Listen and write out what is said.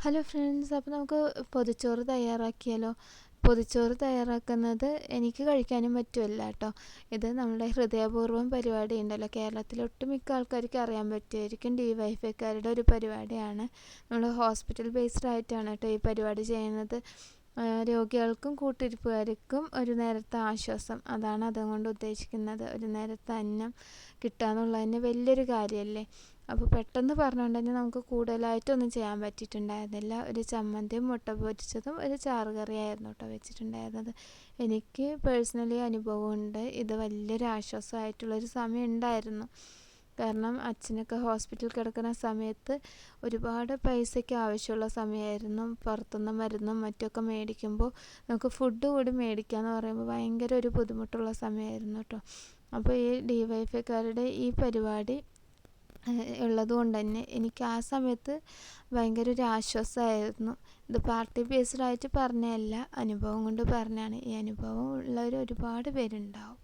Hello friends, അപ്പോൾ നമുക്ക് പൊതിച്ചോറ് തയ്യാറാക്കിയാലോ. പൊതിച്ചോറ് തയ്യാറാക്കുന്നത് എനിക്ക് കഴിക്കാനും പറ്റുമല്ല കേട്ടോ. ഇത് നമ്മുടെ ഹൃദയപൂർവ്വം പരിപാടി ഉണ്ടല്ലോ, കേരളത്തിലെ ഒട്ടുമിക്ക ആൾക്കാർക്ക് അറിയാൻ പറ്റുമായിരിക്കും. DYFIക്കാരുടെ ഒരു പരിപാടിയാണ്. നമ്മൾ ഹോസ്പിറ്റൽ ബേസ്ഡ് ആയിട്ടാണ് കേട്ടോ ഈ പരിപാടി ചെയ്യുന്നത്. രോഗികൾക്കും കൂട്ടിരിപ്പുകാർക്കും ഒരു നേരത്തെ ആശ്വാസം, അതാണ് അതുകൊണ്ട് ഉദ്ദേശിക്കുന്നത്. ഒരു നേരത്തെ അന്നം കിട്ടുക എന്നുള്ളത് തന്നെ വലിയൊരു കാര്യമല്ലേ. അപ്പോൾ പെട്ടെന്ന് പറഞ്ഞുകൊണ്ട് തന്നെ നമുക്ക് കൂടുതലായിട്ടൊന്നും ചെയ്യാൻ പറ്റിയിട്ടുണ്ടായിരുന്നില്ല. ഒരു ചമ്മന്തിയും മുട്ട പൊരിച്ചതും ഒരു ചാറുകറിയായിരുന്നു കേട്ടോ വെച്ചിട്ടുണ്ടായിരുന്നത്. എനിക്ക് പേഴ്സണലി അനുഭവമുണ്ട്, ഇത് വലിയൊരു ആശ്വാസമായിട്ടുള്ളൊരു സമയം ഉണ്ടായിരുന്നു. കാരണം അച്ഛനൊക്കെ ഹോസ്പിറ്റലിൽ കിടക്കുന്ന സമയത്ത് ഒരുപാട് പൈസയ്ക്ക് ആവശ്യമുള്ള സമയമായിരുന്നു. പുറത്തുനിന്ന് മരുന്നും മറ്റൊക്കെ മേടിക്കുമ്പോൾ നമുക്ക് ഫുഡ് കൂടി മേടിക്കാമെന്ന് പറയുമ്പോൾ ഭയങ്കര ഒരു ബുദ്ധിമുട്ടുള്ള സമയമായിരുന്നു കേട്ടോ. അപ്പോൾ ഈ DYFIക്കാരുടെ ഈ പരിപാടി ഉള്ളതുകൊണ്ട് തന്നെ എനിക്ക് ആ സമയത്ത് ഭയങ്കര ഒരു ആശ്വാസമായിരുന്നു. ഇത് പാർട്ടി ബേസ്ഡ് ആയിട്ട് പറഞ്ഞതല്ല, അനുഭവം കൊണ്ട് പറഞ്ഞാണ്. ഈ അനുഭവം ഉള്ളവർ ഒരുപാട് പേരുണ്ടാവും.